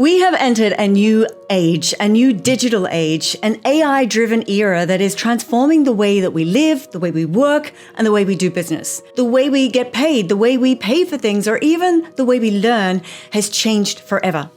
We have entered a new age, a new digital age, an AI-driven era that is transforming the way that we live, the way we work, and the way we do business. The way we get paid, the way we pay for things, or even the way we learn has changed forever.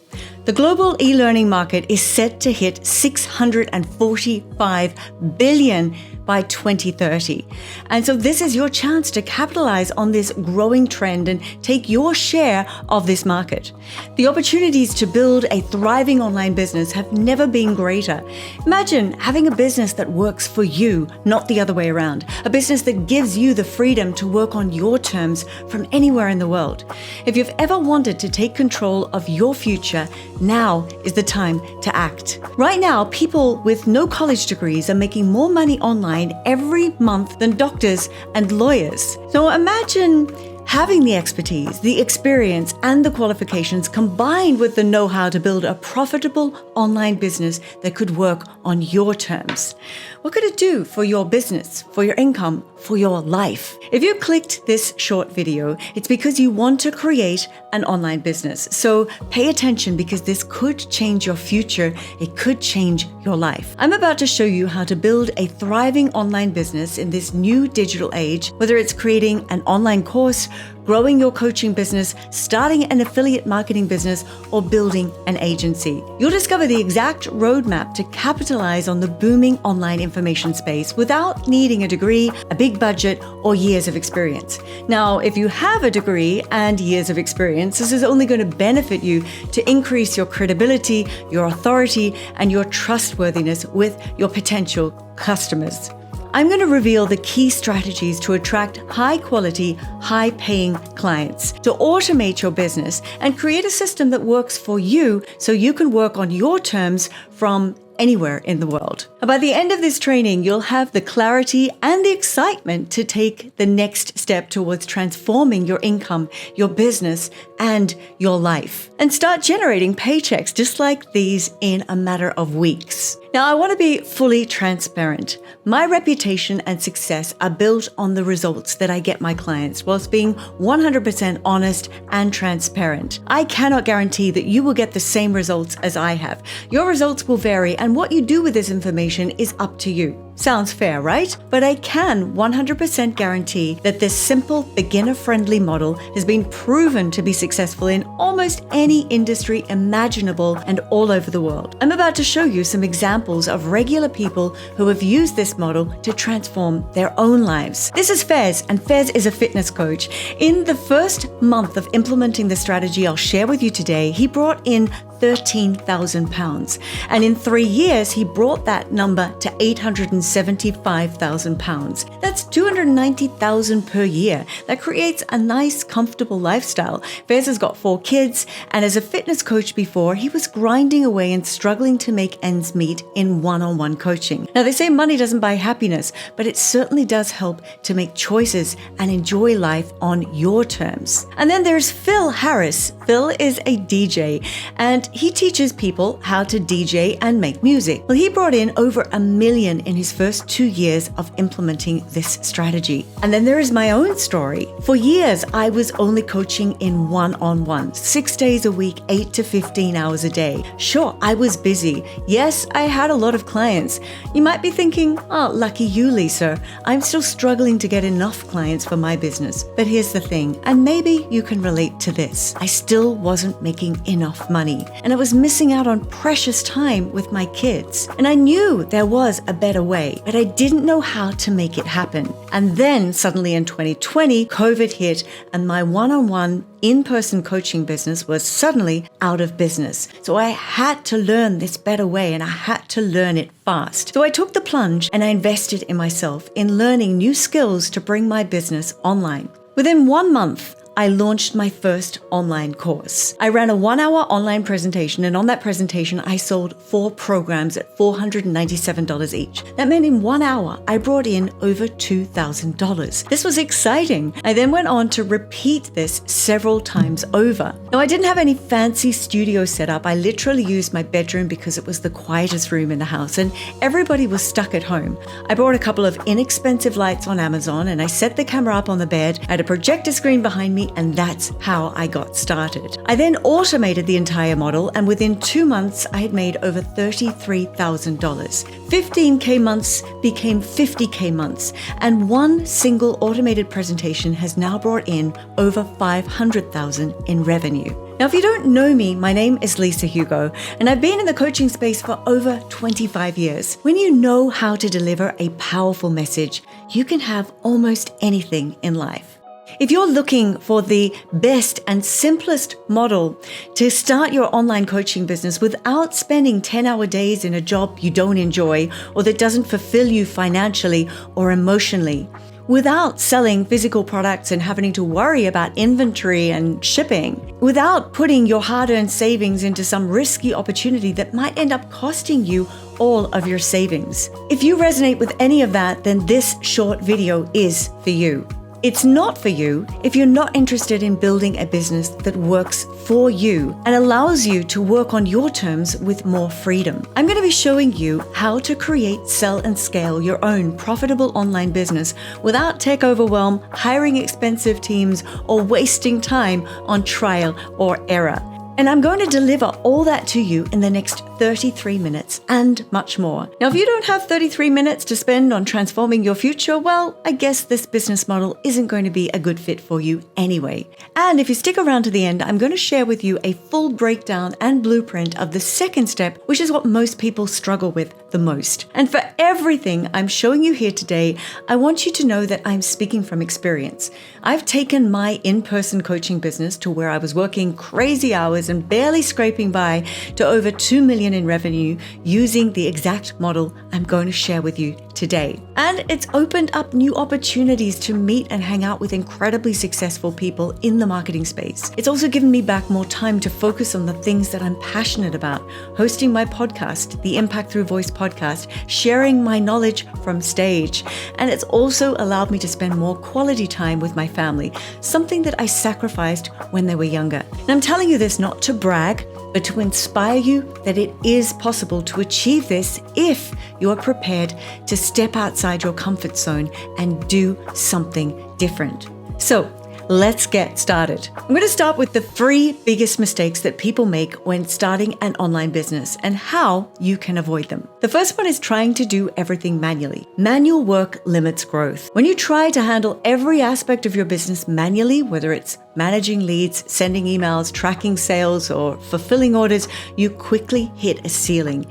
The global e-learning market is set to hit $645 billion by 2030. And so this is your chance to capitalize on this growing trend and take your share of this market. The opportunities to build a thriving online business have never been greater. Imagine having a business that works for you, not the other way around. A business that gives you the freedom to work on your terms from anywhere in the world. If you've ever wanted to take control of your future, now is the time to act. Right now, people with no college degrees are making more money online every month than doctors and lawyers. So imagine having the expertise, the experience, and the qualifications combined with the know-how to build a profitable online business that could work on your terms. What could it do for your business, for your income, for your life? If you clicked this short video, it's because you want to create an online business. So pay attention because this could change your future. It could change your life. I'm about to show you how to build a thriving online business in this new digital age, whether it's creating an online course, growing your coaching business, starting an affiliate marketing business, or building an agency. You'll discover the exact roadmap to capitalize on the booming online information space without needing a degree, a big budget, or years of experience. Now, if you have a degree and years of experience, this is only going to benefit you to increase your credibility, your authority, and your trustworthiness with your potential customers. I'm going to reveal the key strategies to attract high-quality, high-paying clients, to automate your business and create a system that works for you so you can work on your terms from anywhere in the world. By the end of this training, you'll have the clarity and the excitement to take the next step towards transforming your income, your business, and your life, and start generating paychecks just like these in a matter of weeks. Now, I want to be fully transparent. My reputation and success are built on the results that I get my clients whilst being 100% honest and transparent. I cannot guarantee that you will get the same results as I have. Your results will vary, and what you do with this information is up to you. Sounds fair, right? But I can 100% guarantee that this simple, beginner-friendly model has been proven to be successful in almost any industry imaginable and all over the world. I'm about to show you some examples of regular people who have used this model to transform their own lives. This is Fez, and Fez is a fitness coach. In the first month of implementing the strategy I'll share with you today, he brought in £13,000. And in 3 years, he brought that number to £875,000. That's $290,000 per year. That creates a nice, comfortable lifestyle. Fez has got 4 kids, and as a fitness coach before, he was grinding away and struggling to make ends meet in one-on-one coaching. Now, they say money doesn't buy happiness, but it certainly does help to make choices and enjoy life on your terms. And then there's Phil Harris. Phil is a DJ, and he teaches people how to DJ and make music. Well, he brought in over $1 million in his first 2 years of implementing this strategy. And then there is my own story. For years, I was only coaching in one-on-one, 6 days a week, 8 to 15 hours a day. Sure, I was busy. Yes, I had a lot of clients. You might be thinking, oh, lucky you, Lisa. I'm still struggling to get enough clients for my business. But here's the thing, and maybe you can relate to this. I still wasn't making enough money, and I was missing out on precious time with my kids. And I knew there was a better way, but I didn't know how to make it happen. And then suddenly in 2020, COVID hit, and my one-on-one in-person coaching business was suddenly out of business. So I had to learn this better way, and I had to learn it fast. So I took the plunge and I invested in myself in learning new skills to bring my business online. Within 1 month, I launched my first online course. I ran a 1-hour online presentation, and on that presentation, I sold 4 programs at $497 each. That meant in 1 hour, I brought in over $2,000. This was exciting. I then went on to repeat this several times over. Now, I didn't have any fancy studio set up. I literally used my bedroom because it was the quietest room in the house, and everybody was stuck at home. I bought a couple of inexpensive lights on Amazon, and I set the camera up on the bed. I had a projector screen behind me me, and that's how I got started. I then automated the entire model, and within 2 months, I had made over $33,000. 15K months became 50K months, and one single automated presentation has now brought in over $500,000 in revenue. Now, if you don't know me, my name is Lisa Hugo, and I've been in the coaching space for over 25 years. When you know how to deliver a powerful message, you can have almost anything in life. If you're looking for the best and simplest model to start your online coaching business without spending 10-hour days in a job you don't enjoy or that doesn't fulfill you financially or emotionally, without selling physical products and having to worry about inventory and shipping, without putting your hard-earned savings into some risky opportunity that might end up costing you all of your savings. If you resonate with any of that, then this short video is for you. It's not for you if you're not interested in building a business that works for you and allows you to work on your terms with more freedom. I'm going to be showing you how to create, sell, and scale your own profitable online business without tech overwhelm, hiring expensive teams, or wasting time on trial or error. And I'm going to deliver all that to you in the next 33 minutes and much more. Now, if you don't have 33 minutes to spend on transforming your future, well, I guess this business model isn't going to be a good fit for you anyway. And if you stick around to the end, I'm going to share with you a full breakdown and blueprint of the second step, which is what most people struggle with the most. And for everything I'm showing you here today, I want you to know that I'm speaking from experience. I've taken my in-person coaching business to where I was working crazy hours and barely scraping by to over 2 million in revenue using the exact model I'm going to share with you today. And it's opened up new opportunities to meet and hang out with incredibly successful people in the marketing space. It's also given me back more time to focus on the things that I'm passionate about, hosting my podcast, the Impact Through Voice podcast, sharing my knowledge from stage. And it's also allowed me to spend more quality time with my family, something that I sacrificed when they were younger. And I'm telling you this not to brag, but to inspire you that it is possible to achieve this if you are prepared to step outside your comfort zone and do something different. So let's get started. I'm going to start with the 3 biggest mistakes that people make when starting an online business and how you can avoid them. The first one is trying to do everything manually. Manual work limits growth. When you try to handle every aspect of your business manually, whether it's managing leads, sending emails, tracking sales, or fulfilling orders, you quickly hit a ceiling.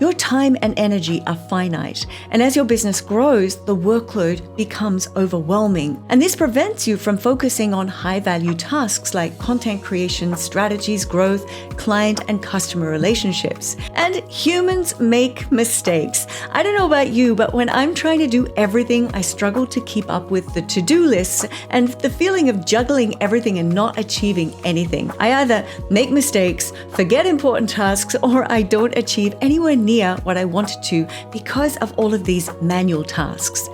Your time and energy are finite, and as your business grows, the workload becomes overwhelming. And this prevents you from focusing on high-value tasks like content creation, strategies, growth, client and customer relationships. And humans make mistakes. I don't know about you, but when I'm trying to do everything, I struggle to keep up with the to-do lists and the feeling of juggling everything and not achieving anything. I either make mistakes, forget important tasks, or I don't achieve anywhere near what I wanted to because of all of these manual tasks.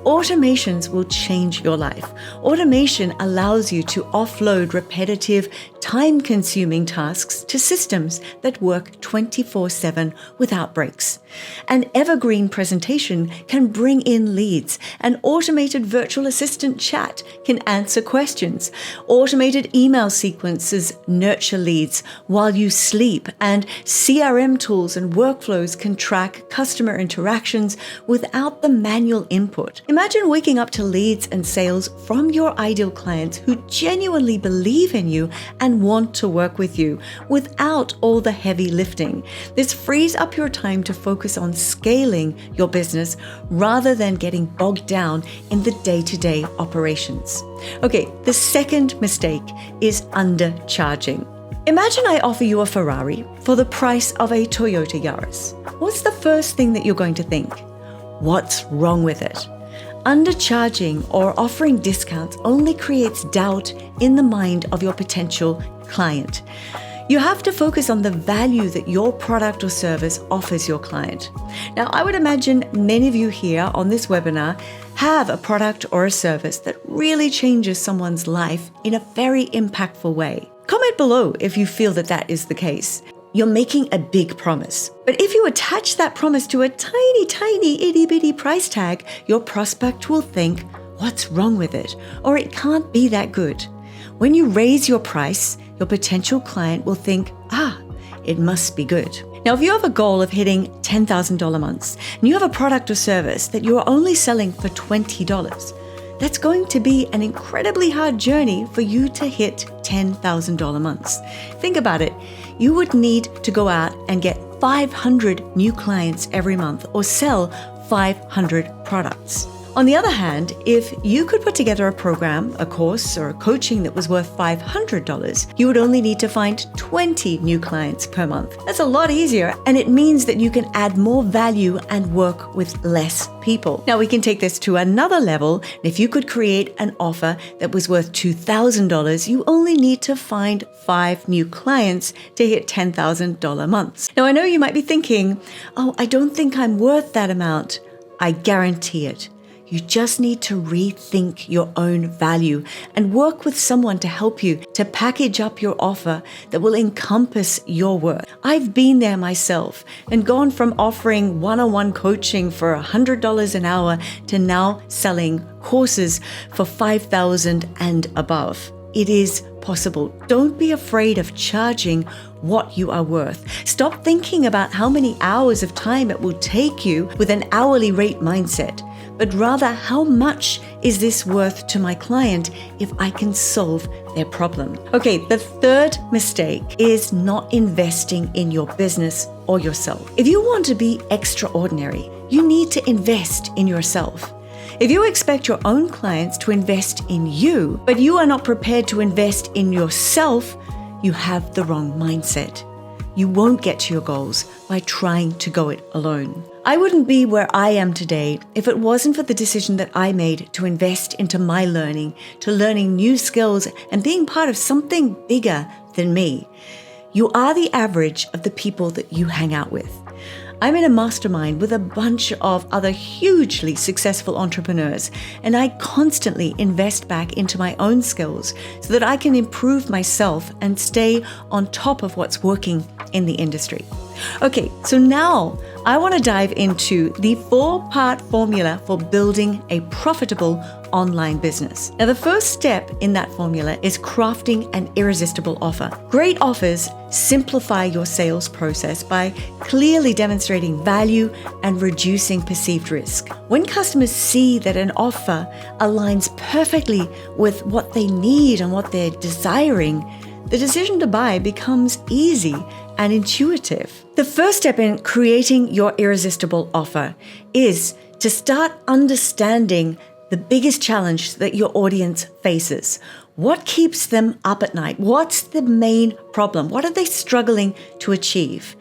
Automations will change your life. Automation allows you to offload repetitive, time-consuming tasks to systems that work 24/7 without breaks. An evergreen presentation can bring in leads. An automated virtual assistant chat can answer questions. Automated email sequences nurture leads while you sleep, and CRM tools and workflows can track customer interactions without the manual input. Imagine waking up to leads and sales from your ideal clients who genuinely believe in you and want to work with you without all the heavy lifting. This frees up your time to focus on scaling your business rather than getting bogged down in the day-to-day operations. Okay, the second mistake is undercharging. Imagine I offer you a Ferrari for the price of a Toyota Yaris. What's the first thing that you're going to think? What's wrong with it? Undercharging or offering discounts only creates doubt in the mind of your potential client. You have to focus on the value that your product or service offers your client. Now, I would imagine many of you here on this webinar have a product or a service that really changes someone's life in a very impactful way. Comment below if you feel that that is the case. You're making a big promise. But if you attach that promise to a tiny, itty-bitty price tag, your prospect will think, what's wrong with it? Or it can't be that good. When you raise your price, your potential client will think, it must be good. Now, if you have a goal of hitting $10,000 months and you have a product or service that you are only selling for $20, that's going to be an incredibly hard journey for you to hit $10,000 months. Think about it. You would need to go out and get 500 new clients every month or sell 500 products. On the other hand, if you could put together a program, a course, or a coaching that was worth $500, you would only need to find 20 new clients per month. That's a lot easier, and it means that you can add more value and work with less people. Now, we can take this to another level. If you could create an offer that was worth $2,000, you only need to find 5 new clients to hit $10,000 months. Now, I know you might be thinking, I don't think I'm worth that amount. I guarantee it. You just need to rethink your own value and work with someone to help you to package up your offer that will encompass your worth. I've been there myself and gone from offering one-on-one coaching for $100 an hour to now selling courses for $5,000 and above. It is possible. Don't be afraid of charging what you are worth. Stop thinking about how many hours of time it will take you with an hourly rate mindset, but rather how much is this worth to my client if I can solve their problem. Okay, the third mistake is not investing in your business or yourself. If you want to be extraordinary, you need to invest in yourself. If you expect your own clients to invest in you, but you are not prepared to invest in yourself, you have the wrong mindset. You won't get to your goals by trying to go it alone. I wouldn't be where I am today if it wasn't for the decision that I made to invest into my learning, to learning new skills and being part of something bigger than me. You are the average of the people that you hang out with. I'm in a mastermind with a bunch of other hugely successful entrepreneurs, and I constantly invest back into my own skills so that I can improve myself and stay on top of what's working in the industry. Okay, so now I want to dive into the 4-part formula for building a profitable online business. Now, the first step in that formula is crafting an irresistible offer. Great offers simplify your sales process by clearly demonstrating value and reducing perceived risk. When customers see that an offer aligns perfectly with what they need and what they're desiring, the decision to buy becomes easy and intuitive. The first step in creating your irresistible offer is to start understanding the biggest challenge that your audience faces. What keeps them up at night? What's the main problem? What are they struggling to achieve?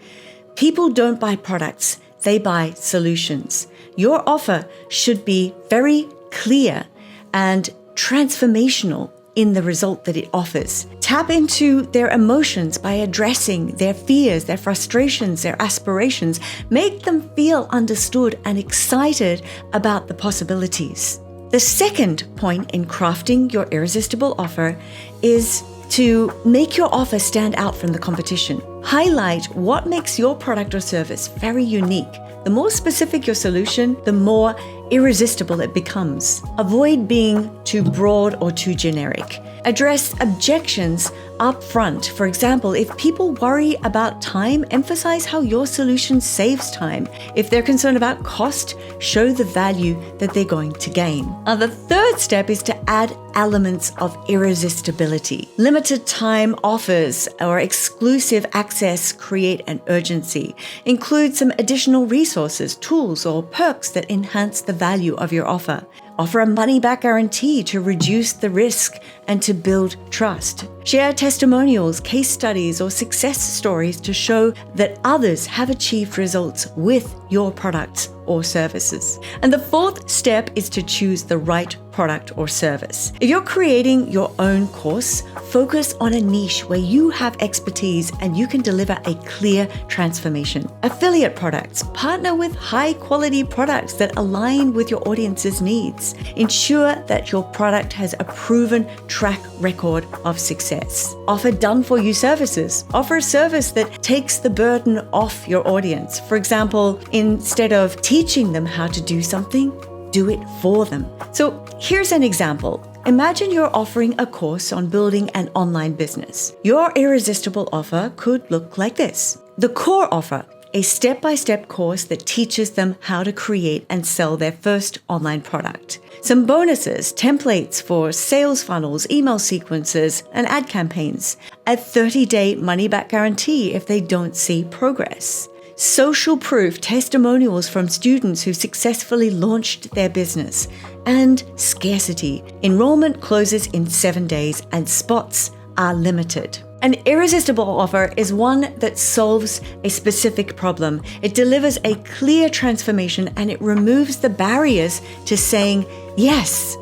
People don't buy products, they buy solutions. Your offer should be very clear and transformational in the result that it offers. Tap into their emotions by addressing their fears, their frustrations, their aspirations. Make them feel understood and excited about the possibilities. The second point in crafting your irresistible offer is to make your offer stand out from the competition. Highlight what makes your product or service very unique. The more specific your solution, the more irresistible it becomes. Avoid being too broad or too generic. Address objections up front. For example, if people worry about time, emphasize how your solution saves time. If they're concerned about cost, show the value that they're going to gain. Now, the third step is to add elements of irresistibility. Limited time offers or exclusive access create an urgency. Include some additional resources, tools, or perks that enhance the value of your offer. Offer a money-back guarantee to reduce the risk and to build trust. Share testimonials, case studies, or success stories to show that others have achieved results with your products or services. And the fourth step is to choose the right product or service. If you're creating your own course, focus on a niche where you have expertise and you can deliver a clear transformation. Affiliate products. Partner with high-quality products that align with your audience's needs. Ensure that your product has a proven track record of success. Offer done-for-you services. Offer a service that takes the burden off your audience. For example, instead of teaching them how to do something, do it for them. So here's an example. Imagine you're offering a course on building an online business. Your irresistible offer could look like this. The core offer, a step-by-step course that teaches them how to create and sell their first online product. Some bonuses, templates for sales funnels, email sequences, and ad campaigns. A 30-day money-back guarantee if they don't see progress. Social proof testimonials from students who successfully launched their business. And scarcity. Enrollment closes in 7 days and spots are limited. An irresistible offer is one that solves a specific problem. It delivers a clear transformation and it removes the barriers to saying yes.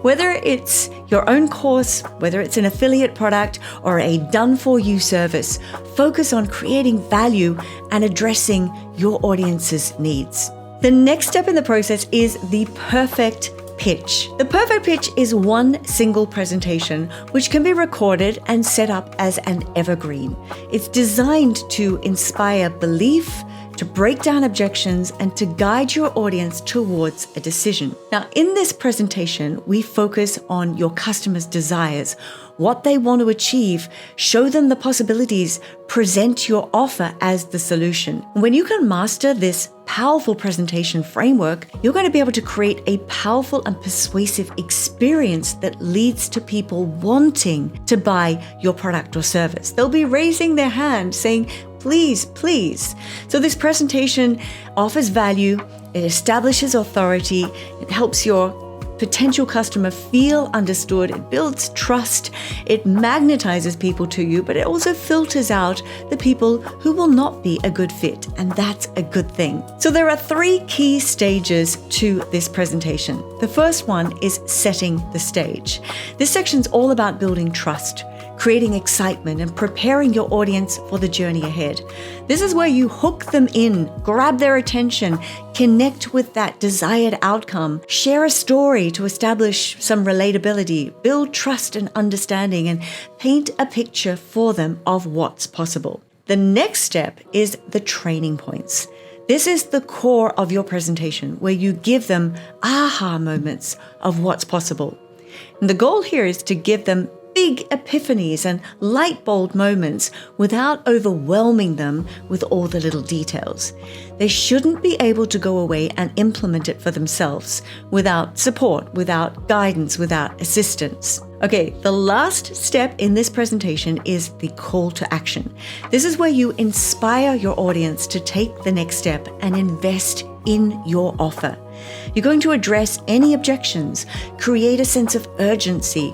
Whether it's your own course, whether it's an affiliate product or a done-for-you service, focus on creating value and addressing your audience's needs. The next step in the process is the perfect pitch. The perfect pitch is one single presentation which can be recorded and set up as an evergreen. It's designed to inspire belief, to break down objections, and to guide your audience towards a decision. Now, in this presentation, we focus on your customers' desires, what they want to achieve, show them the possibilities, present your offer as the solution. When you can master this powerful presentation framework, you're going to be able to create a powerful and persuasive experience that leads to people wanting to buy your product or service. They'll be raising their hand saying, please, please. So this presentation offers value, it establishes authority, it helps your potential customer feel understood, it builds trust, it magnetizes people to you, but it also filters out the people who will not be a good fit, and that's a good thing. So there are 3 key stages to this presentation. The first one is setting the stage. This section's all about building trust, creating excitement, and preparing your audience for the journey ahead. This is where you hook them in, grab their attention, connect with that desired outcome, share a story to establish some relatability, build trust and understanding, and paint a picture for them of what's possible. The next step is the training points. This is the core of your presentation, where you give them aha moments of what's possible. And the goal here is to give them big epiphanies and light bulb moments without overwhelming them with all the little details. They shouldn't be able to go away and implement it for themselves without support, without guidance, without assistance. Okay, the last step in this presentation is the call to action. This is where you inspire your audience to take the next step and invest in your offer. You're going to address any objections, create a sense of urgency,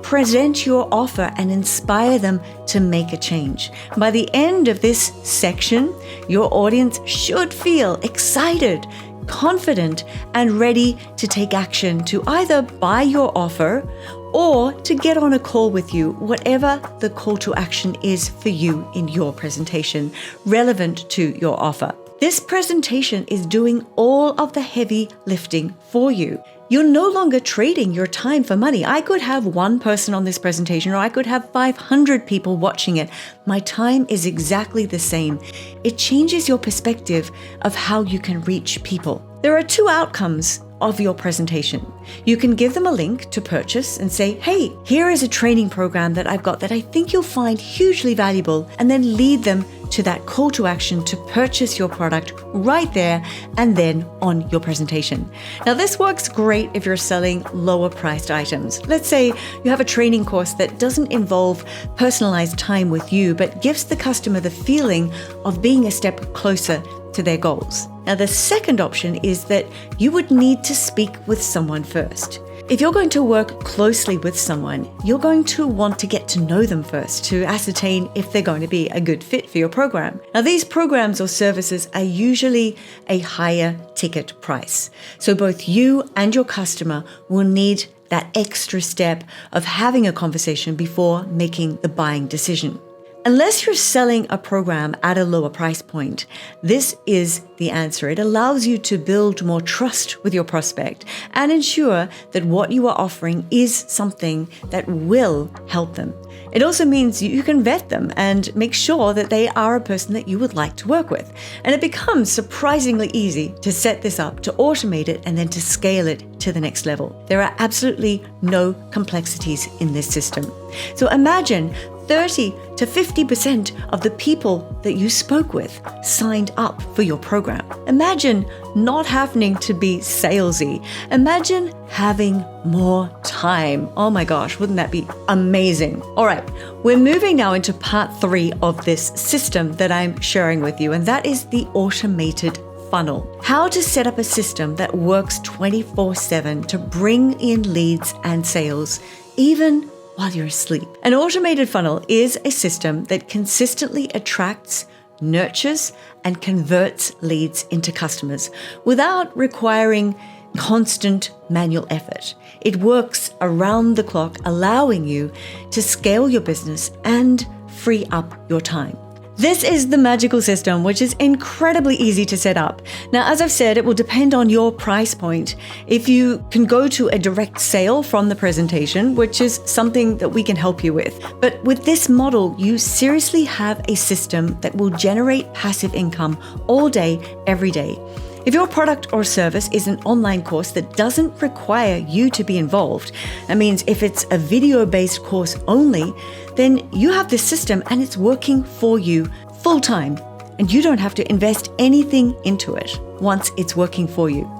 present your offer and inspire them to make a change. By the end of this section, your audience should feel excited, confident, and ready to take action to either buy your offer or to get on a call with you, whatever the call to action is for you in your presentation, relevant to your offer. This presentation is doing all of the heavy lifting for you. You're no longer trading your time for money. I could have one person on this presentation, or I could have 500 people watching it. My time is exactly the same. It changes your perspective of how you can reach people. There are 2 outcomes of your presentation. You can give them a link to purchase and say, hey, here is a training program that I've got that I think you'll find hugely valuable, and then lead them to that call to action to purchase your product right there and then on your presentation. Now, this works great if you're selling lower priced items. Let's say you have a training course that doesn't involve personalized time with you, but gives the customer the feeling of being a step closer to their goals. Now, the second option is that you would need to speak with someone first. If you're going to work closely with someone, you're going to want to get to know them first to ascertain if they're going to be a good fit for your program. Now, these programs or services are usually a higher ticket price. So both you and your customer will need that extra step of having a conversation before making the buying decision. Unless you're selling a program at a lower price point, this is the answer. It allows you to build more trust with your prospect and ensure that what you are offering is something that will help them. It also means you can vet them and make sure that they are a person that you would like to work with. And it becomes surprisingly easy to set this up, to automate it, and then to scale it to the next level. There are absolutely no complexities in this system. So imagine 30 to 50% of the people that you spoke with signed up for your program. Imagine not having to be salesy. Imagine having more time. Oh my gosh, wouldn't that be amazing? All right, we're moving now into part 3 of this system that I'm sharing with you, and that is the automated funnel. How to set up a system that works 24/7 to bring in leads and sales, even while you're asleep. An automated funnel is a system that consistently attracts, nurtures, and converts leads into customers without requiring constant manual effort. It works around the clock, allowing you to scale your business and free up your time. This is the magical system, which is incredibly easy to set up. Now, as I've said, it will depend on your price point. If you can go to a direct sale from the presentation, which is something that we can help you with. But with this model, you seriously have a system that will generate passive income all day, every day. If your product or service is an online course that doesn't require you to be involved, that means if it's a video-based course only, then you have this system and it's working for you full time, and you don't have to invest anything into it once it's working for you.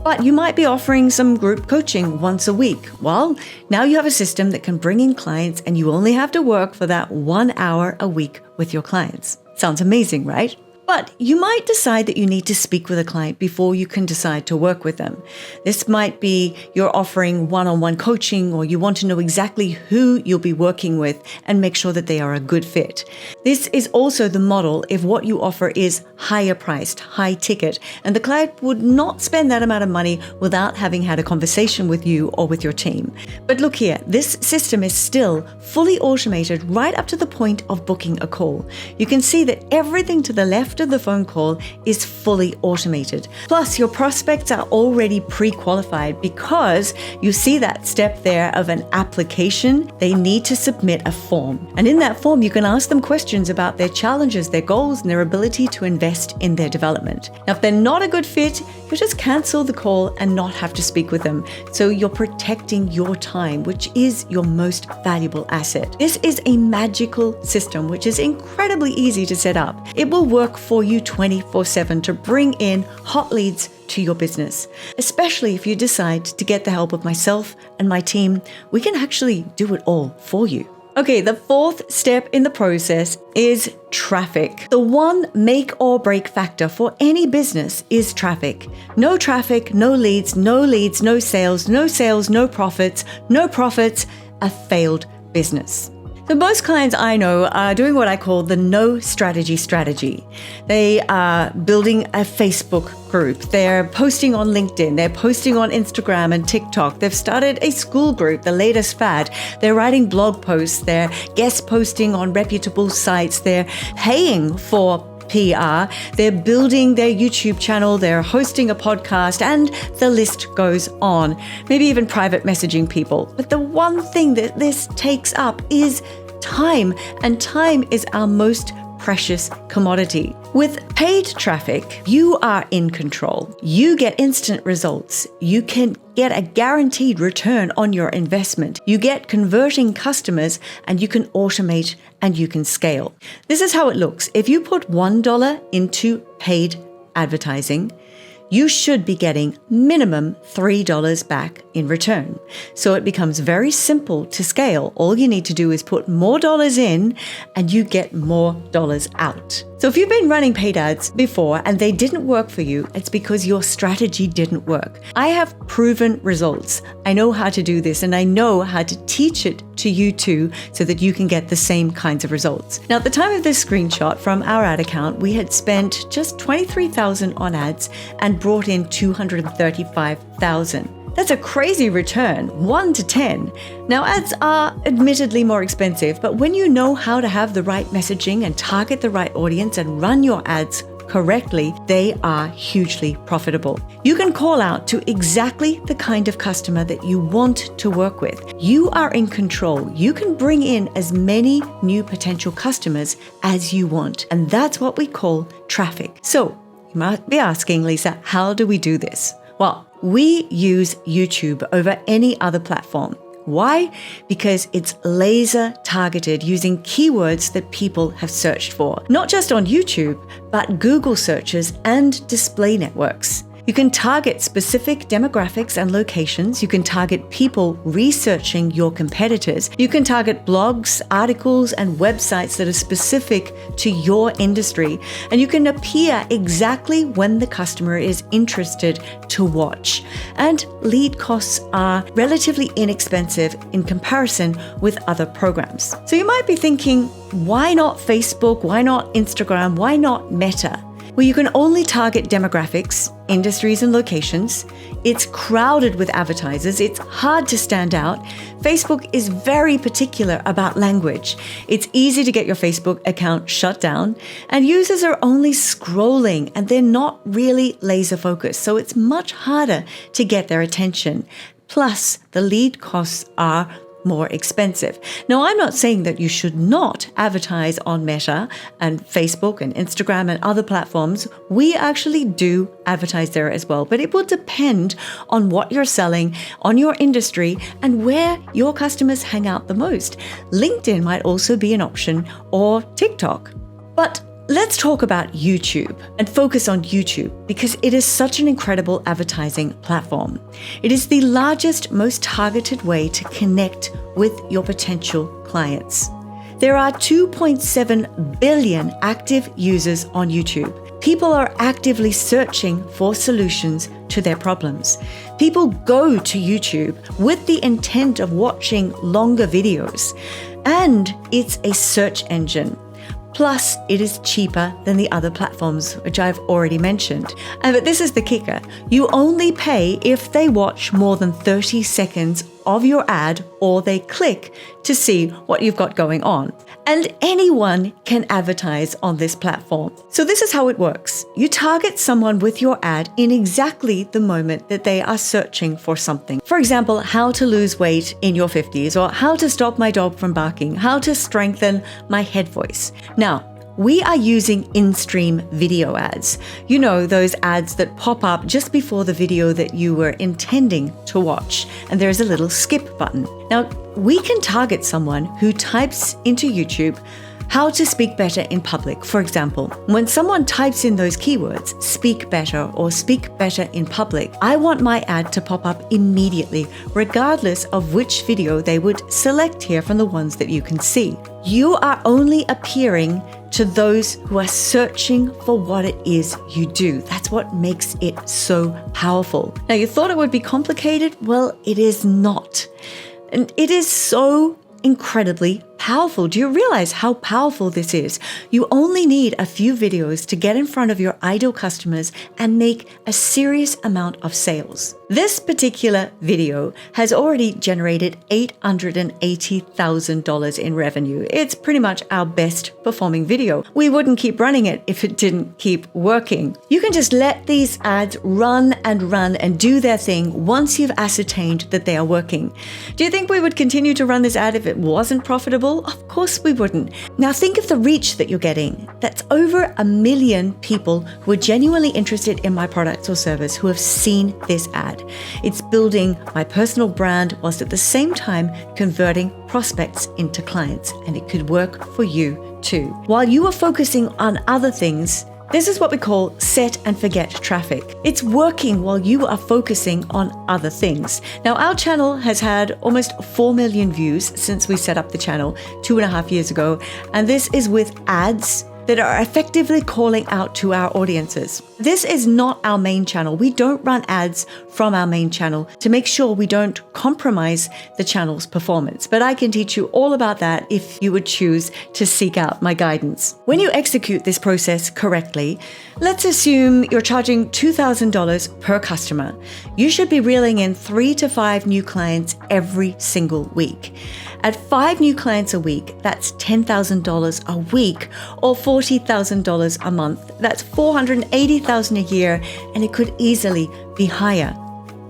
But you might be offering some group coaching once a week. Well, now you have a system that can bring in clients and you only have to work for that 1 hour a week with your clients. Sounds amazing, right? But you might decide that you need to speak with a client before you can decide to work with them. This might be you're offering one-on-one coaching, or you want to know exactly who you'll be working with and make sure that they are a good fit. This is also the model if what you offer is higher priced, high ticket, and the client would not spend that amount of money without having had a conversation with you or with your team. But look here, this system is still fully automated right up to the point of booking a call. You can see that everything to the left of the phone call is fully automated. Plus, your prospects are already pre-qualified because you see that step there of an application. They need to submit a form. And in that form, you can ask them questions about their challenges, their goals, and their ability to invest in their development. Now, if they're not a good fit, you just cancel the call and not have to speak with them. So you're protecting your time, which is your most valuable asset. This is a magical system, which is incredibly easy to set up. It will work for you 24/7 to bring in hot leads to your business. Especially if you decide to get the help of myself and my team, we can actually do it all for you. Okay, the 4th step in the process is traffic. The one make or break factor for any business is traffic. No traffic, no leads, no sales, no profits, a failed business. So most clients I know are doing what I call the no strategy. They are building a Facebook group. They're posting on LinkedIn. They're posting on Instagram and TikTok. They've started a school group, the latest fad. They're writing blog posts. They're guest posting on reputable sites. They're paying for PR. They're building their YouTube channel. They're hosting a podcast, and the list goes on. Maybe even private messaging people. But the one thing that this takes up is time, and time is our most precious commodity. With paid traffic, you are in control. You get instant results. You can get a guaranteed return on your investment. You get converting customers, and you can automate and you can scale. This is how it looks. If you put $1 into paid advertising, you should be getting minimum $3 back in return. So it becomes very simple to scale. All you need to do is put more dollars in and you get more dollars out. So if you've been running paid ads before and they didn't work for you, it's because your strategy didn't work. I have proven results. I know how to do this, and I know how to teach it to you too, so that you can get the same kinds of results. Now, at the time of this screenshot from our ad account, we had spent just $23,000 on ads and brought in $235,000. That's a crazy return, 1 to 10. Now, ads are admittedly more expensive, but when you know how to have the right messaging and target the right audience and run your ads correctly, they are hugely profitable. You can call out to exactly the kind of customer that you want to work with. You are in control. You can bring in as many new potential customers as you want. And that's what we call traffic. So you might be asking, Lisa, how do we do this? Well, we use YouTube over any other platform. Why? Because it's laser targeted using keywords that people have searched for, not just on YouTube, but Google searches and display networks. You can target specific demographics and locations. You can target people researching your competitors. You can target blogs, articles, and websites that are specific to your industry. And you can appear exactly when the customer is interested to watch. And lead costs are relatively inexpensive in comparison with other programs. So you might be thinking, why not Facebook? Why not Instagram? Why not Meta? Well, you can only target demographics, industries, and locations. It's crowded with advertisers. It's hard to stand out. Facebook is very particular about language. It's easy to get your Facebook account shut down, and users are only scrolling and they're not really laser focused. So it's much harder to get their attention. Plus, the lead costs are more expensive. Now, I'm not saying that you should not advertise on Meta and Facebook and Instagram and other platforms. We actually do advertise there as well, but it will depend on what you're selling, on your industry, and where your customers hang out the most. LinkedIn might also be an option, or TikTok. But let's talk about YouTube and focus on YouTube because it is such an incredible advertising platform. It is the largest, most targeted way to connect with your potential clients. There are 2.7 billion active users on YouTube. People are actively searching for solutions to their problems. People go to YouTube with the intent of watching longer videos, and it's a search engine. Plus, it is cheaper than the other platforms, which I've already mentioned. But this is the kicker. You only pay if they watch more than 30 seconds of your ad or they click to see what you've got going on. And anyone can advertise on this platform. So this is how it works. You target someone with your ad in exactly the moment that they are searching for something. For example, how to lose weight in your 50s, or how to stop my dog from barking, how to strengthen my head voice. Now, we are using in-stream video ads. You know, those ads that pop up just before the video that you were intending to watch, and there's a little skip button. Now, we can target someone who types into YouTube how to speak better in public. For example, when someone types in those keywords, speak better or speak better in public, I want my ad to pop up immediately, regardless of which video they would select here from the ones that you can see. You are only appearing to those who are searching for what it is you do. That's what makes it so powerful. Now, you thought it would be complicated? Well, it is not. And it is so incredibly powerful. Do you realize how powerful this is? You only need a few videos to get in front of your ideal customers and make a serious amount of sales. This particular video has already generated $880,000 in revenue. It's pretty much our best performing video. We wouldn't keep running it if it didn't keep working. You can just let these ads run and do their thing once you've ascertained that they are working. Do you think we would continue to run this ad if it wasn't profitable? Of course we wouldn't. Now think of the reach that you're getting. That's over 1 million people who are genuinely interested in my products or service who have seen this ad. It's building my personal brand whilst at the same time converting prospects into clients, and it could work for you too. While you are focusing on other things, this is what we call set and forget traffic. It's working while you are focusing on other things. Now, our channel has had almost 4 million views since we set up the channel 2.5 years ago, and this is with ads that are effectively calling out to our audiences. This is not our main channel. We don't run ads from our main channel to make sure we don't compromise the channel's performance. But I can teach you all about that if you would choose to seek out my guidance. When you execute this process correctly, let's assume you're charging $2,000 per customer. You should be reeling in 3 to 5 new clients every single week. At 5 new clients a week, that's $10,000 a week or $40,000 a month. That's $480,000 a year, and it could easily be higher.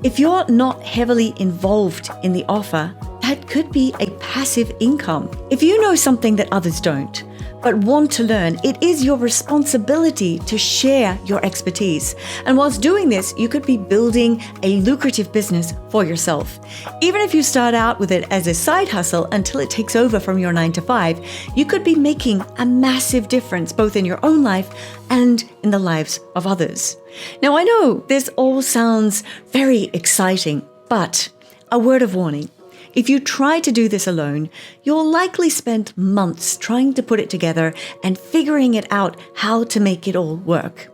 If you're not heavily involved in the offer, that could be a passive income. If you know something that others don't, but want to learn, it is your responsibility to share your expertise. And whilst doing this, you could be building a lucrative business for yourself. Even if you start out with it as a side hustle until it takes over from your 9 to 5, you could be making a massive difference both in your own life and in the lives of others. Now, I know this all sounds very exciting, but a word of warning. If you try to do this alone, you'll likely spend months trying to put it together and figuring it out how to make it all work.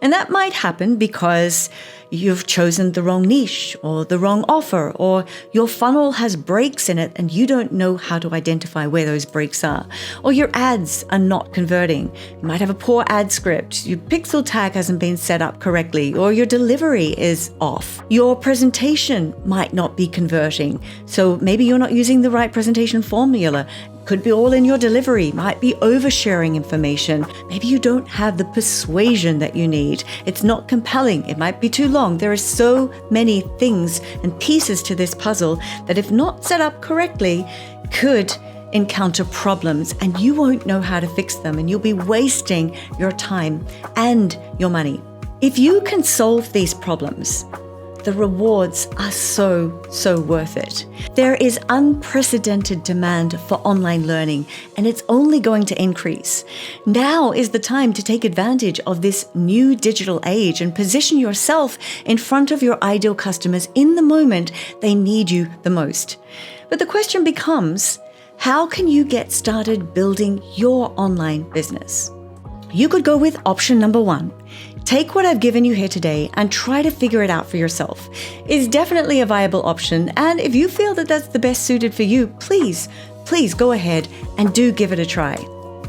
And that might happen because you've chosen the wrong niche or the wrong offer, or your funnel has breaks in it and you don't know how to identify where those breaks are, or your ads are not converting. You might have a poor ad script, your pixel tag hasn't been set up correctly, or your delivery is off. Your presentation might not be converting, so maybe you're not using the right presentation formula. Could be all in your delivery, might be oversharing information. Maybe you don't have the persuasion that you need. It's not compelling. It might be too long. There are so many things and pieces to this puzzle that if not set up correctly, could encounter problems and you won't know how to fix them, and you'll be wasting your time and your money. If you can solve these problems, the rewards are so worth it. There is unprecedented demand for online learning, and it's only going to increase. Now is the time to take advantage of this new digital age and position yourself in front of your ideal customers in the moment they need you the most. But the question becomes, how can you get started building your online business? You could go with option number 1. Take what I've given you here today and try to figure it out for yourself. It's definitely a viable option, and if you feel that that's the best suited for you, please go ahead and do give it a try.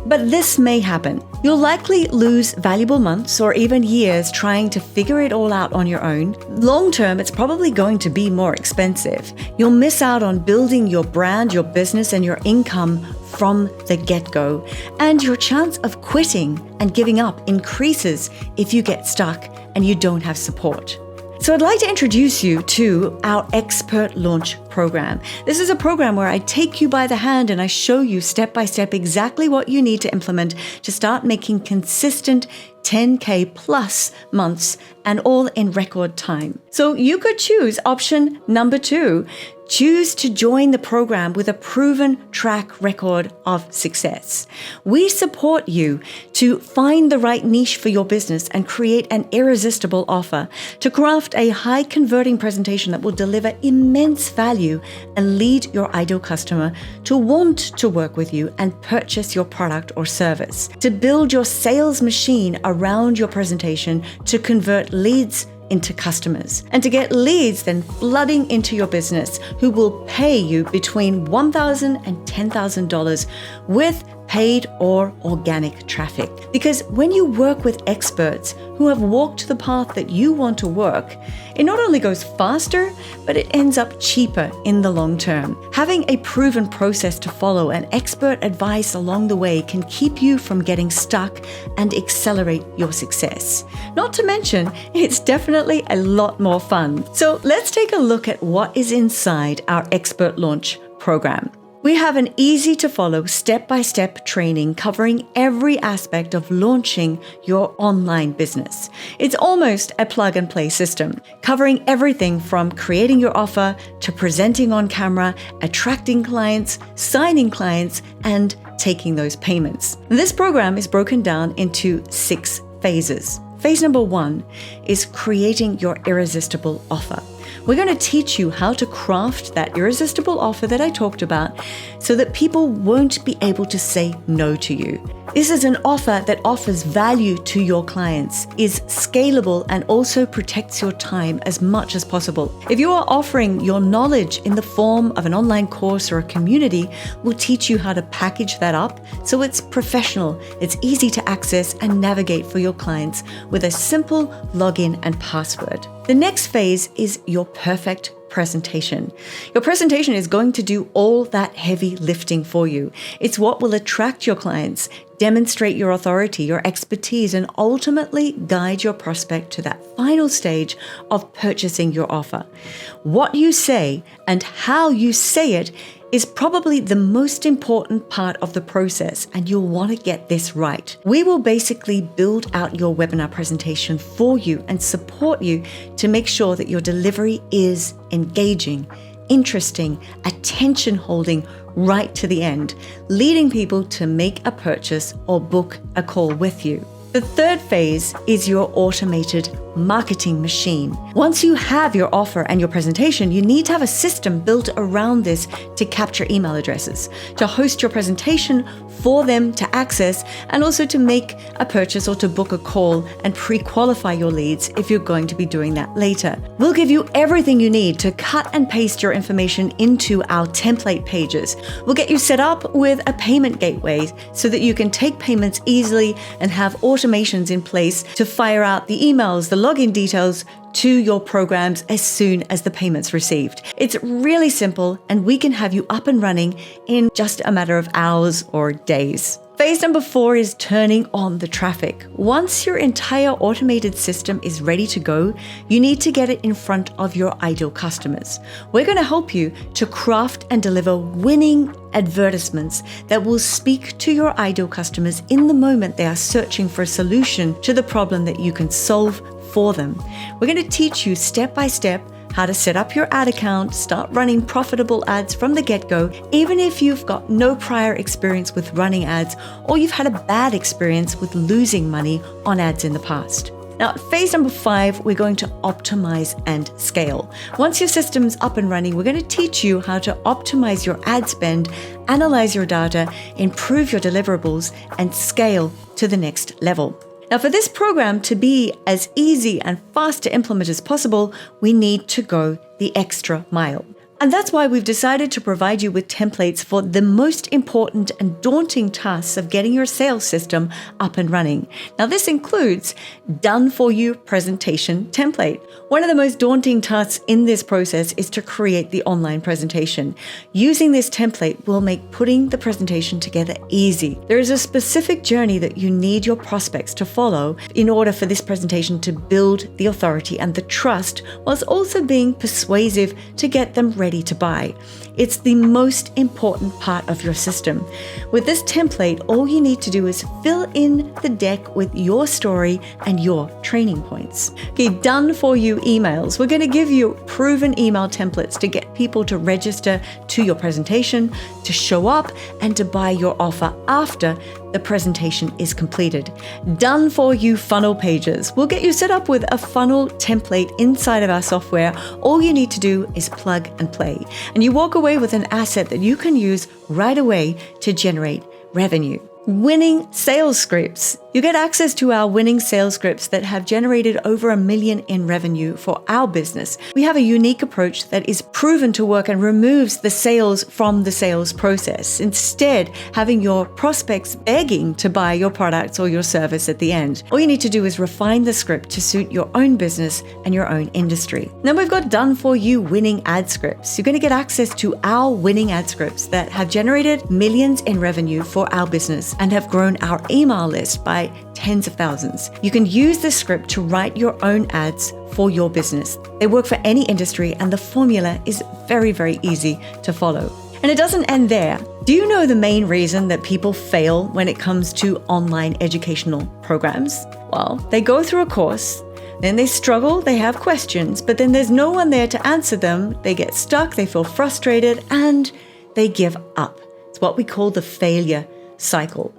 But this may happen. You'll likely lose valuable months or even years trying to figure it all out on your own. Long term, it's probably going to be more expensive. You'll miss out on building your brand, your business, and your income from the get-go. And your chance of quitting and giving up increases if you get stuck and you don't have support. So I'd like to introduce you to our Expert Launch program. This is a program where I take you by the hand and I show you step by step exactly what you need to implement to start making consistent 10K plus months, and all in record time. So you could choose option number 2. Choose to join the program with a proven track record of success. We support you to find the right niche for your business and create an irresistible offer, to craft a high converting presentation that will deliver immense value and lead your ideal customer to want to work with you and purchase your product or service, to build your sales machine around your presentation to convert leads into customers, and to get leads then flooding into your business who will pay you between $1,000 and $10,000 with paid or organic traffic. Because when you work with experts who have walked the path that you want to work, it not only goes faster, but it ends up cheaper in the long term. Having a proven process to follow and expert advice along the way can keep you from getting stuck and accelerate your success. Not to mention, it's definitely a lot more fun. So let's take a look at what is inside our Expert Launch program. We have an easy-to-follow, step-by-step training covering every aspect of launching your online business. It's almost a plug-and-play system, covering everything from creating your offer to presenting on camera, attracting clients, signing clients, and taking those payments. This program is broken down into 6 phases. Phase number 1 is creating your irresistible offer. We're going to teach you how to craft that irresistible offer that I talked about so that people won't be able to say no to you. This is an offer that offers value to your clients, is scalable, and also protects your time as much as possible. If you are offering your knowledge in the form of an online course or a community, we'll teach you how to package that up so it's professional, it's easy to access and navigate for your clients with a simple login and password. The next phase is your perfect presentation. Your presentation is going to do all that heavy lifting for you. It's what will attract your clients, demonstrate your authority, your expertise, and ultimately guide your prospect to that final stage of purchasing your offer. What you say and how you say it is probably the most important part of the process, and you'll want to get this right. We will basically build out your webinar presentation for you and support you to make sure that your delivery is engaging, interesting, attention-holding right to the end, leading people to make a purchase or book a call with you. The third phase is your automated marketing machine. Once you have your offer and your presentation, you need to have a system built around this to capture email addresses, to host your presentation for them to access, and also to make a purchase or to book a call and pre-qualify your leads if you're going to be doing that later. We'll give you everything you need to cut and paste your information into our template pages. We'll get you set up with a payment gateway so that you can take payments easily and have automations in place to fire out the emails, the login details to your programs as soon as the payment's received. It's really simple, and we can have you up and running in just a matter of hours or days. Phase number 4 is turning on the traffic. Once your entire automated system is ready to go, you need to get it in front of your ideal customers. We're going to help you to craft and deliver winning advertisements that will speak to your ideal customers in the moment they are searching for a solution to the problem that you can solve for them. We're going to teach you step by step how to set up your ad account, start running profitable ads from the get-go, even if you've got no prior experience with running ads or you've had a bad experience with losing money on ads in the past. Now, phase number 5, we're going to optimize and scale. Once your system's up and running, we're going to teach you how to optimize your ad spend, analyze your data, improve your deliverables, and scale to the next level. Now, for this program to be as easy and fast to implement as possible, we need to go the extra mile. And that's why we've decided to provide you with templates for the most important and daunting tasks of getting your sales system up and running. Now, this includes done-for-you presentation template. One of the most daunting tasks in this process is to create the online presentation. Using this template will make putting the presentation together easy. There is a specific journey that you need your prospects to follow in order for this presentation to build the authority and the trust, whilst also being persuasive to get them ready to buy. It's the most important part of your system. With this template, all you need to do is fill in the deck with your story and your training points. Okay, done for you emails. We're going to give you proven email templates to get people to register to your presentation, to show up, and to buy your offer after the presentation is completed. Done for you funnel pages. We'll get you set up with a funnel template inside of our software. All you need to do is plug and play, and you walk away with an asset that you can use right away to generate revenue. Winning sales scripts. You get access to our winning sales scripts that have generated over $1 million in revenue for our business. We have a unique approach that is proven to work and removes the sales from the sales process, instead having your prospects begging to buy your products or your service at the end. All you need to do is refine the script to suit your own business and your own industry. Then we've got done for you winning ad scripts. You're going to get access to our winning ad scripts that have generated millions in revenue for our business and have grown our email list by tens of thousands. You can use this script to write your own ads for your business. They work for any industry, and the formula is very, very easy to follow. And it doesn't end there. Do you know the main reason that people fail when it comes to online educational programs? Well, they go through a course, then they struggle, they have questions, but then there's no one there to answer them. They get stuck, they feel frustrated, and they give up. It's what we call the failure cycle.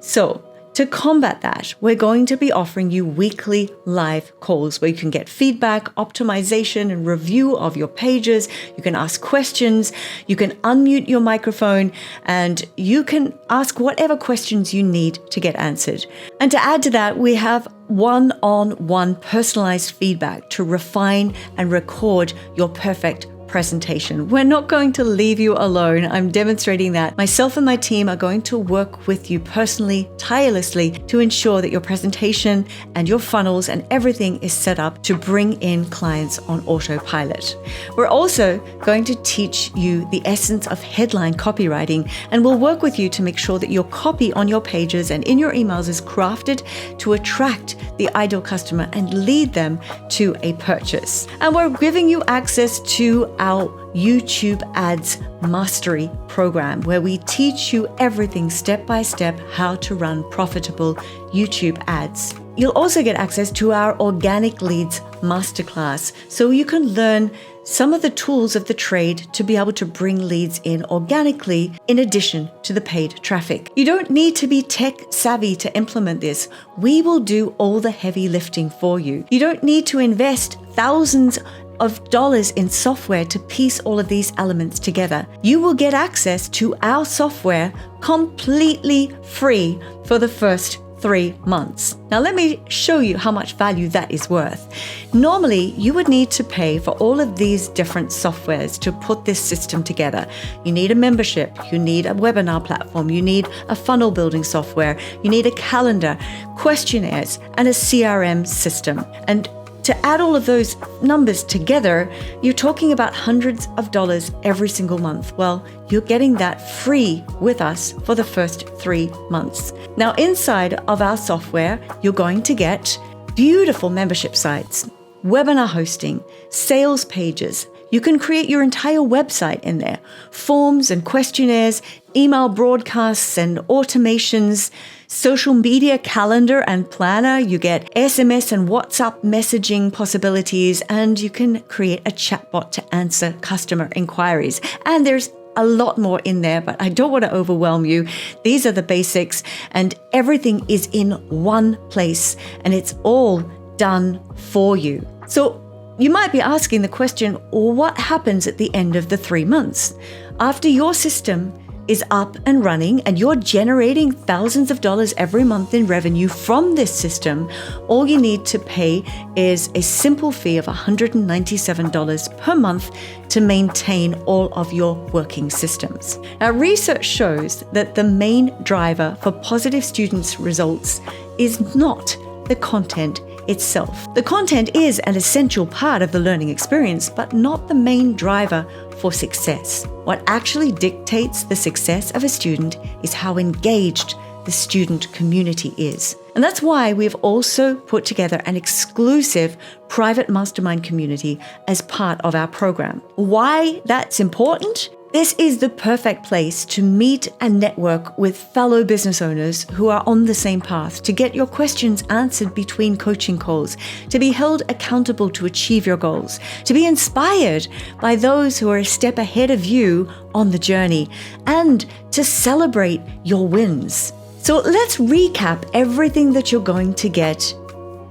So, To combat that, we're going to be offering you weekly live calls where you can get feedback, optimization, and review of your pages. You can ask questions, you can unmute your microphone, and you can ask whatever questions you need to get answered. And to add to that, we have one-on-one personalized feedback to refine and record your perfect presentation. We're not going to leave you alone. I'm demonstrating that. Myself and my team are going to work with you personally, tirelessly, to ensure that your presentation and your funnels and everything is set up to bring in clients on autopilot. We're also going to teach you the essence of headline copywriting, and we'll work with you to make sure that your copy on your pages and in your emails is crafted to attract the ideal customer and lead them to a purchase. And we're giving you access to our YouTube Ads Mastery program, where we teach you everything step by step how to run profitable YouTube ads. You'll also get access to our Organic Leads Masterclass, so you can learn some of the tools of the trade to be able to bring leads in organically in addition to the paid traffic. You don't need to be tech savvy to implement this. We will do all the heavy lifting for you. You don't need to invest thousands of dollars in software to piece all of these elements together. You will get access to our software completely free for the first 3 months. Now let me show you how much value that is worth. Normally, you would need to pay for all of these different softwares to put this system together. You need a membership, you need a webinar platform, you need a funnel building software, you need a calendar, questionnaires, and a CRM system. And to add all of those numbers together, you're talking about hundreds of dollars every single month. Well, you're getting that free with us for the first 3 months. Now, inside of our software, you're going to get beautiful membership sites, webinar hosting, sales pages. You can create your entire website in there, forms and questionnaires, email broadcasts and automations, social media calendar and planner. You get SMS and WhatsApp messaging possibilities, and you can create a chatbot to answer customer inquiries. And there's a lot more in there, but I don't want to overwhelm you. These are the basics, and everything is in one place, and it's all done for you. So you might be asking the question, what happens at the end of the 3 months? After your system is up and running and you're generating thousands of dollars every month in revenue from this system, all you need to pay is a simple fee of $197 per month to maintain all of your working systems. Now, research shows that the main driver for positive students' results is not the content itself. The content is an essential part of the learning experience, but not the main driver for success. What actually dictates the success of a student is how engaged the student community is. And that's why we've also put together an exclusive private mastermind community as part of our program. Why that's important? This is the perfect place to meet and network with fellow business owners who are on the same path, to get your questions answered between coaching calls, to be held accountable to achieve your goals, to be inspired by those who are a step ahead of you on the journey, and to celebrate your wins. So let's recap everything that you're going to get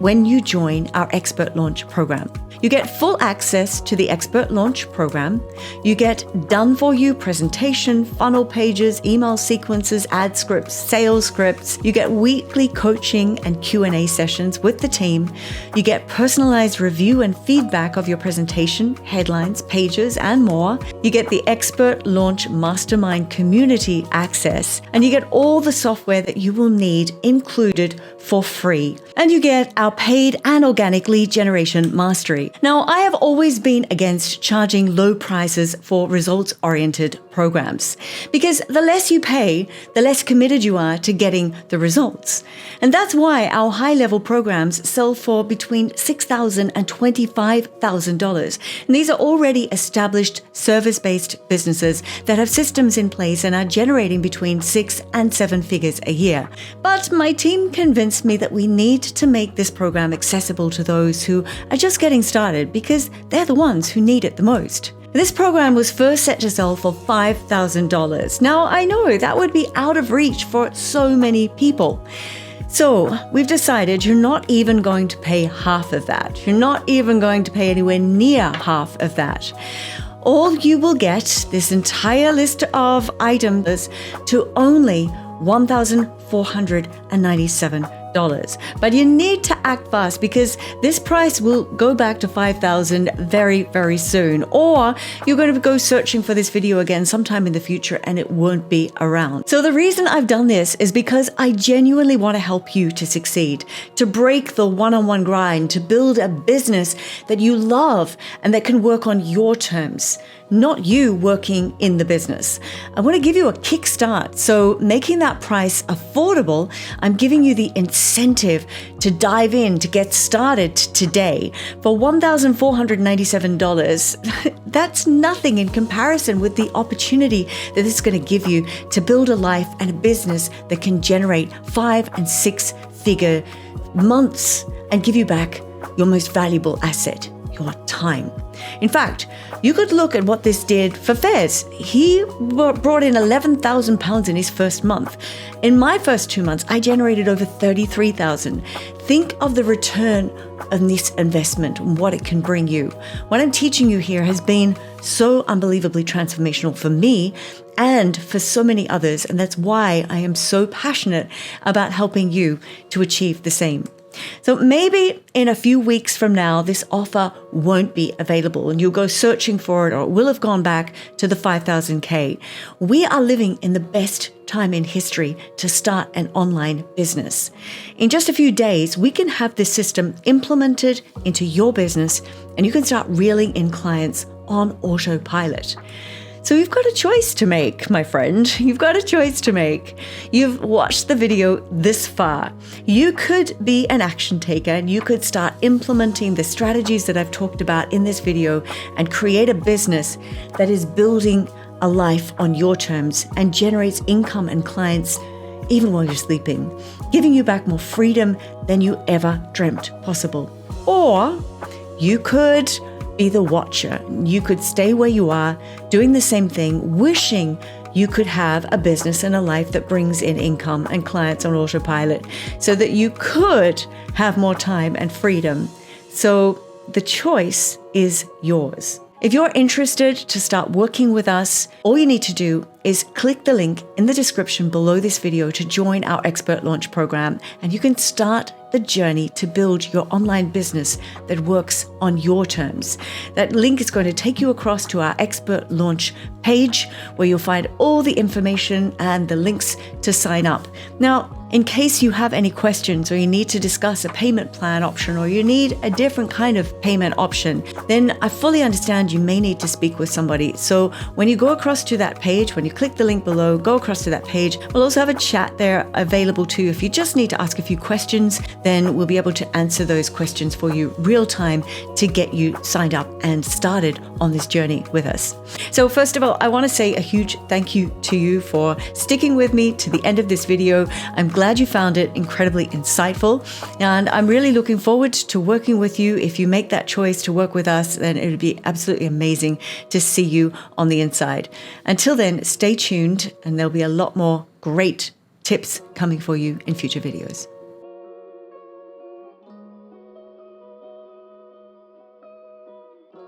when you join our Expert Launch program. You get full access to the Expert Launch program. You get done-for-you presentation, funnel pages, email sequences, ad scripts, sales scripts. You get weekly coaching and Q&A sessions with the team. You get personalized review and feedback of your presentation, headlines, pages, and more. You get the Expert Launch Mastermind community access, and you get all the software that you will need included for free. And you get our paid and organic lead generation mastery. Now, I have always been against charging low prices for results-oriented programs, because the less you pay, the less committed you are to getting the results. And that's why our high-level programs sell for between $6,000 and $25,000. And these are already established service-based businesses that have systems in place and are generating between 6 and 7 figures a year. But my team convinced me that we need to make this program accessible to those who are just getting started, because they're the ones who need it the most. This program was first set to sell for $5,000. Now, I know that would be out of reach for so many people. So we've decided you're not even going to pay half of that. You're not even going to pay anywhere near half of that. All you will get, this entire list of items, to only $1,497. But you need to act fast because this price will go back to $5,000 very, very soon. Or you're going to go searching for this video again sometime in the future and it won't be around. So the reason I've done this is because I genuinely want to help you to succeed, to break the one-on-one grind, to build a business that you love and that can work on your terms, not you working in the business. I want to give you a kickstart. So making that price affordable, I'm giving you the incentive to dive in, to get started today. For $1,497, that's nothing in comparison with the opportunity that this is going to give you to build a life and a business that can generate 5- and 6-figure months and give you back your most valuable asset, your time. In fact, you could look at what this did for Fairs. He brought in £11,000 in his first month. In my first 2 months, I generated over $33,000. Think of the return on this investment and what it can bring you. What I'm teaching you here has been so unbelievably transformational for me and for so many others. And that's why I am so passionate about helping you to achieve the same. So maybe in a few weeks from now, this offer won't be available and you'll go searching for it, or it will have gone back to the 5,000K. We are living in the best time in history to start an online business. In just a few days, we can have this system implemented into your business and you can start reeling in clients on autopilot. So you've got a choice to make, my friend. You've got a choice to make. You've watched the video this far. You could be an action taker and you could start implementing the strategies that I've talked about in this video and create a business that is building a life on your terms and generates income and clients even while you're sleeping, giving you back more freedom than you ever dreamt possible. Or you could be the watcher. You could stay where you are, doing the same thing, wishing you could have a business and a life that brings in income and clients on autopilot so that you could have more time and freedom. So the choice is yours. If you're interested to start working with us, all you need to do is click the link in the description below this video to join our Expert Launch program, and you can start the journey to build your online business that works on your terms. That link is going to take you across to our Expert Launch page where you'll find all the information and the links to sign up. Now, in case you have any questions or you need to discuss a payment plan option or you need a different kind of payment option, then I fully understand you may need to speak with somebody. So when you go across to that page, when you click the link below, go across to that page, we'll also have a chat there available to you. If you just need to ask a few questions, then we'll be able to answer those questions for you real time to get you signed up and started on this journey with us. So first of all, I want to say a huge thank you to you for sticking with me to the end of this video. I'm glad you found it incredibly insightful, and I'm really looking forward to working with you. If you make that choice to work with us, then it would be absolutely amazing to see you on the inside. Until then, stay tuned and there'll be a lot more great tips coming for you in future videos.